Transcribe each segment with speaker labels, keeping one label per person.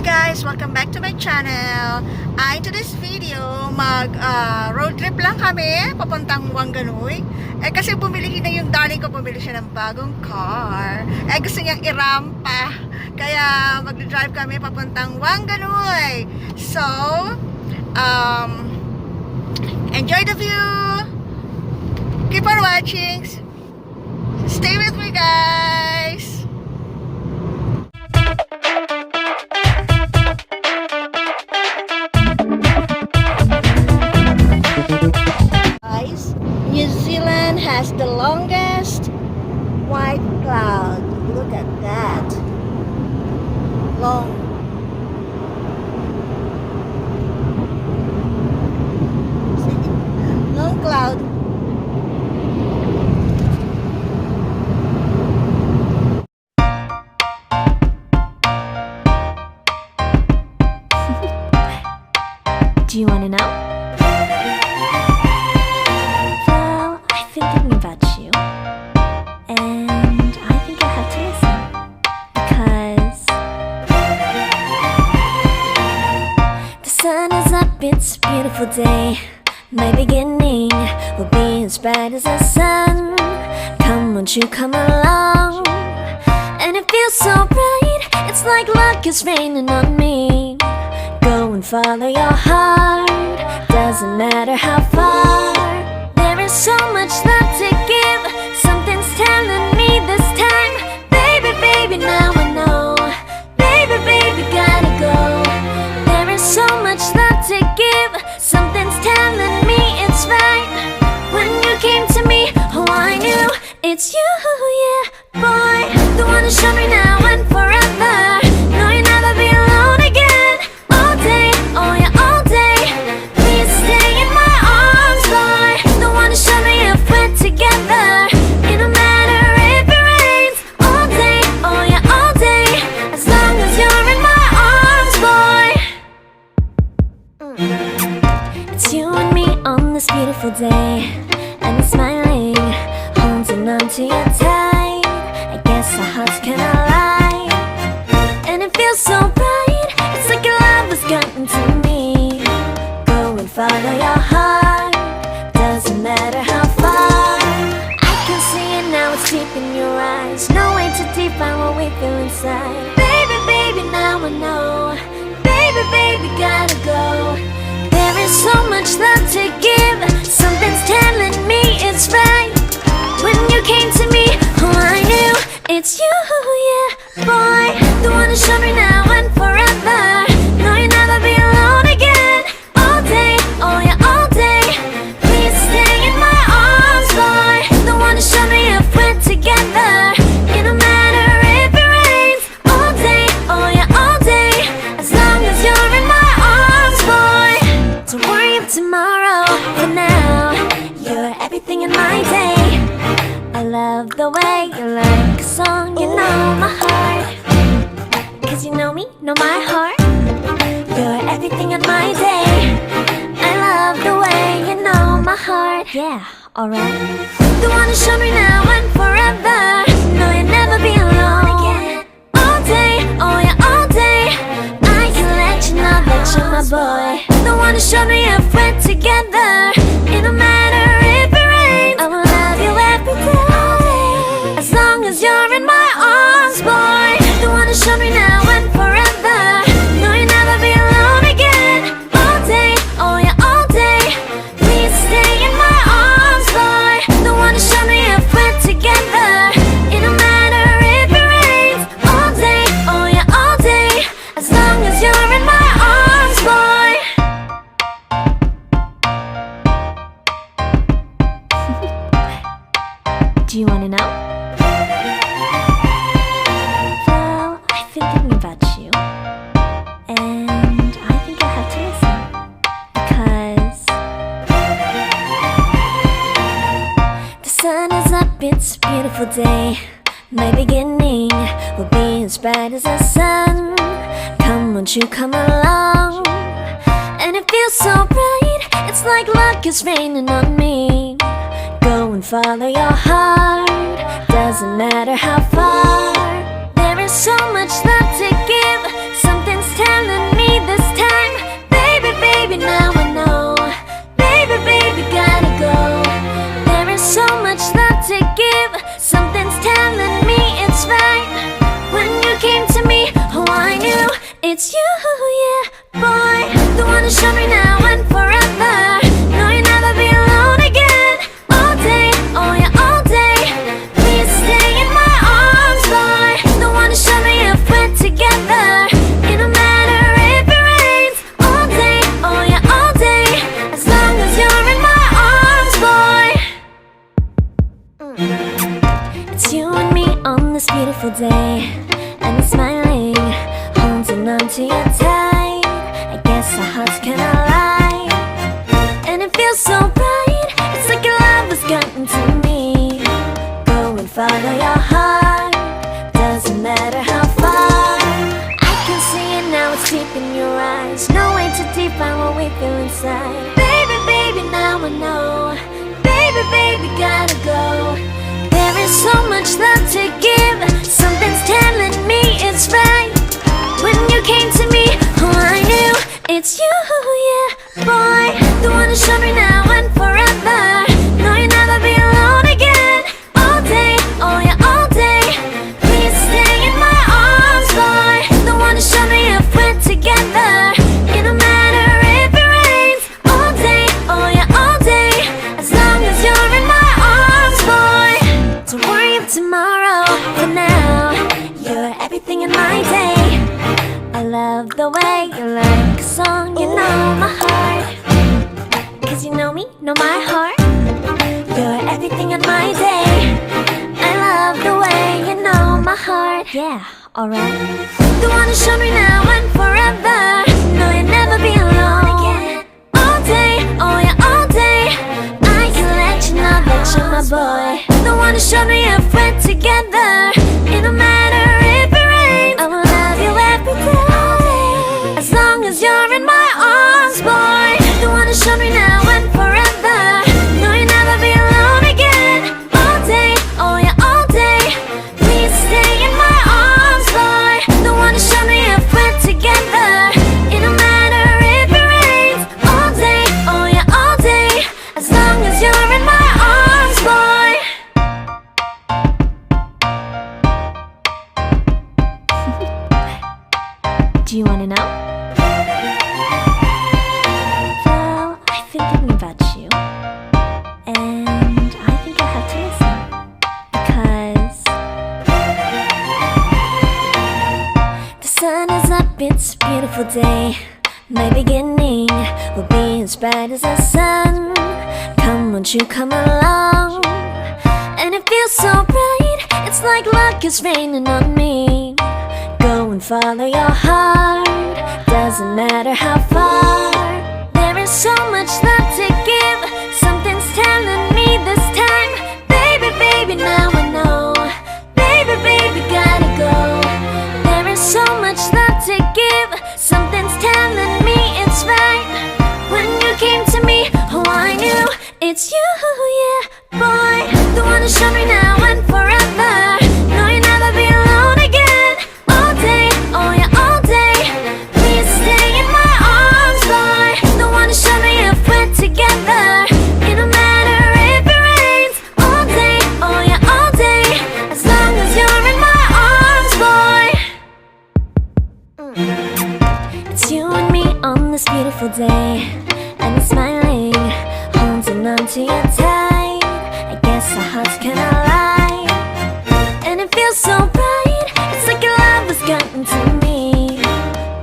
Speaker 1: Hi guys! Welcome back to my channel. In today's video, road trip lang kami papuntang Whanganui. Kasi bumili na yung darling ko, bumili siya ng bagong car. Gusto niyang irampa. Kaya mag-drive kami papuntang Whanganui. So, enjoy the view. Keep on watching. Stay with me guys. New Zealand has the longest white cloud. Look at that. Long. See? Long cloud.
Speaker 2: Do you want to know? About you, and I think I have to listen because the sun is up, it's a beautiful day. My beginning will be as bright as the sun. Come, won't you come along? And it feels so bright, it's like luck is raining on me. Go and follow your heart, doesn't matter how far. There is so much love to give. Something's telling me this time. Baby, baby, now I know. Baby, baby, gotta go. There is so much love to give. Something's telling me it's right. When you came to me, oh, I knew it's you, yeah, boy. The one who showed me now and forever. No, you'll never be alone again. All day, oh yeah, all day. Please stay in my arms, boy. Show me if we're together. It don't matter if it rains. All day, oh yeah, all day. As long as you're in my arms, boy. It's you and me on this beautiful day, and I'm smiling, holding on to you tight. I guess our hearts can align, and it feels so bright. It's like your love has gotten to me. Go and follow your heart, doesn't matter how far. I can see it now, it's deep in your eyes. No way to define what we feel inside. Baby, baby, now I know. Baby, baby, gotta go. There is so much love to give. Something's telling me it's right. When you came to me, oh, I knew it's you, yeah, boy. The one who showed me now and forever. No, you'll never be alone again. All day, oh yeah, all day. Please stay in my arms, boy. The one to show me if we're together. It don't matter if it rains. All day, oh yeah, all day. As long as you're in my arms, boy. Don't worry of tomorrow. For now, you're everything in my day. I love the way you like a song. You know my heart, 'cause you know me, know my heart. You're everything in my day. I love the way you know my heart. Yeah, alright. The one who showed me now and forever. No, you'll never be alone again. All day, oh yeah, all day. I can let you know that you're my boy. The one who showed me if we're together. It don't matter if it rains. I will love you every day. As long as you're in my arms, boy. The one who showed me now and forever. No, you'll never be alone again. All day, oh yeah, all day. Please stay in my arms, boy. The one who showed me if we're together. It don't matter if it rains. All day, oh yeah, all day. As long as you're in my arms, boy. Do you want to know? Well, I've been thinking about you, and I think I have to listen because the sun is up, it's a beautiful day. My beginning will be as bright as the sun. Come, won't you come along? And it feels so bright, it's like luck is raining on me. Go and follow your heart, doesn't matter how far. There is so much love to give. Something's telling it's you, yeah, boy. The one who showed me now and forever. No, you'll never be alone again. All day, oh yeah, all day. Please stay in my arms, boy. The one who showed me if we're together. It don't matter if it rains. All day, oh yeah, all day. As long as you're in my arms, boy. It's you and me on this beautiful day, and we're smiling, holding on to you tight. I guess our hearts can align, and it feels so bright. It's like your love has gotten to me. Go and follow your heart, doesn't matter how far. I can see it now, it's deep in your eyes. No way to define what we feel inside. Baby, baby, now I know. Baby, baby, gotta go. There is so much love to give. Something's telling me it's right. When you came to me, oh I knew it's you, yeah, boy. The one who showed me now and forever. No, you'll never be alone again. All day, oh yeah, all day. Please stay in my arms, boy. The one who showed me if we're together. It don't matter if it rains. All day, oh yeah, all day. As long as you're in my arms, boy. Don't worry of tomorrow. For now, you're everything in my day. I love the way you like a song. You know my heart, 'cause you know me, know my heart. You're everything in my day. I love the way you know my heart. Yeah, alright. The one who showed me now and forever. No, you'll never be alone again. All day, oh yeah, all day. I can let you know that you're my boy. The one who showed me if we're together. It don't matter if it rains. I will love you every day. As long as you're in my arms, boy. The one who showed me now and forever. No, you'll never be alone again. All day, oh yeah, all day. Please stay in my arms, boy. The one who showed me if we're together. It don't matter if it rains. All day, oh yeah, all day. As long as you're in my arms, boy. Do you wanna know? Well, I've been thinking about you, and I think I have to listen. Because the sun is up, it's a beautiful day. My beginning will be as bright as the sun. Come, won't you come along? And it feels so bright, it's like luck is raining on me. Go and follow your heart, doesn't matter how far. There is so much love to give. Something's telling me this time. Baby, baby, now I know. Baby, baby, gotta go. There is so much love to give. Something's telling me it's right. When you came to me, oh I knew it's you, yeah, boy. The one who showed me now and forever. No, you'll never be alone again. All day, oh yeah, all day. Please stay in my arms, boy. The one who showed me if we're together. It don't matter if it rains. All day, oh yeah, all day. As long as you're in my arms, boy. It's you and me on this beautiful day, and we're smiling, holding on to you tight. I guess our hearts can align, and it feels so bright. It's like your love has gotten to me.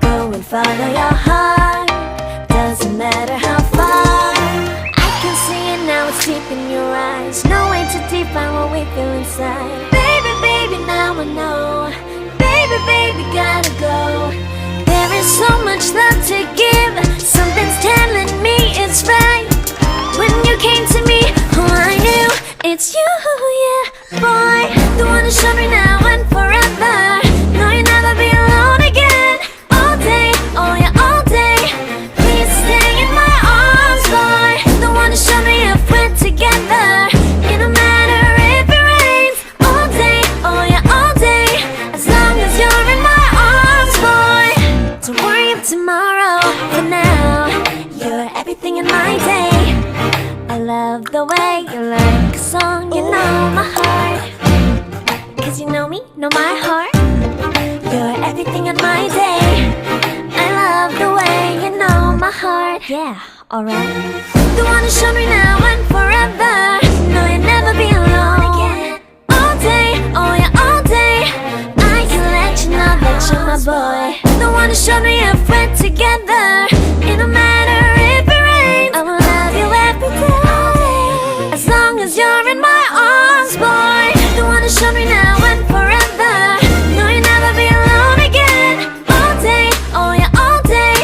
Speaker 2: Go and follow your heart, doesn't matter how far. I can see it now, it's deep in your eyes. No way to define what we feel inside. Baby, baby, now I know. Baby, baby, gotta go. There is so much love to give. Something's telling me it's right. When you came to me, oh I knew it's you, yeah, boy. The one who showed me now and forever. No, you'll never be alone again. All day, oh yeah, all day. Please stay in my arms, boy. The one who showed me if we're together. It don't matter if it rains. All day, oh yeah, all day. As long as you're in my arms, boy. Don't worry of tomorrow. For now, you're everything in my day. I love the way you like a song. You know my heart, 'cause you know me, know my heart. You're everything in my day. Yeah, alright. The one who showed me now and forever. No, you'll never be alone again. All day, oh yeah, all day. I can let you know that you're my boy. The one who showed me if we're together. It don't matter if it rains, I will love you every day. As long as you're in my arms, boy. The one who showed me now and forever. No, you'll never be alone again. All day, oh yeah, all day.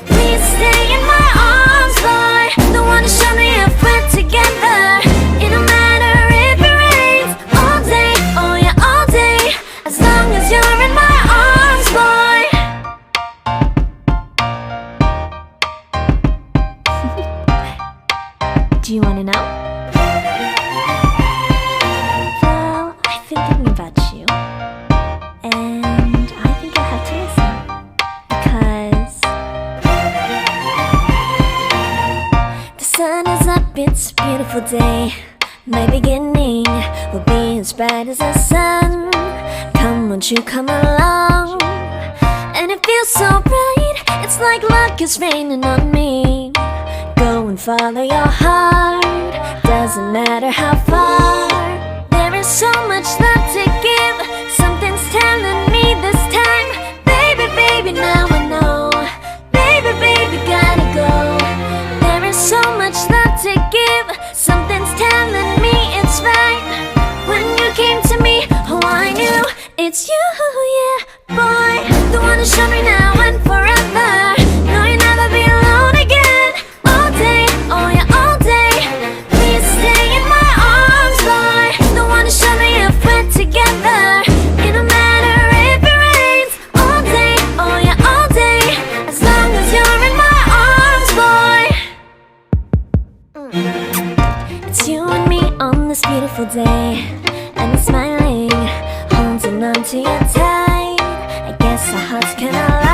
Speaker 2: Please stay in my arms, boy. The one who showed me if we're together. It don't matter if it rains. All day, oh yeah, all day. As long as you're in my arms, boy. Do you wanna know? Well, I've been thinking about you, and I think you'll have to listen. Because the sun is up, it's a beautiful day. My beginning will be as bright as the sun. Come, won't you come along? And it feels so bright, it's like luck is raining on me. Go and follow your heart, doesn't matter how far. There is so much love to give, something's telling me this time. Baby, baby, now I know. Baby, baby, gotta go. There is so much love to give, something's telling me it's right. When you came to me, oh I knew it's you, yeah, boy. The one who showed me now and forever. No, you'll never be alone again. All day, oh yeah, all day. Please stay in my arms, boy. The one who showed me if we're together. It don't matter if it rains. All day, oh yeah, all day. As long as you're in my arms, boy. It's you and me on this beautiful day, and it's smiling, holding on to you tight. I guess our hearts can align.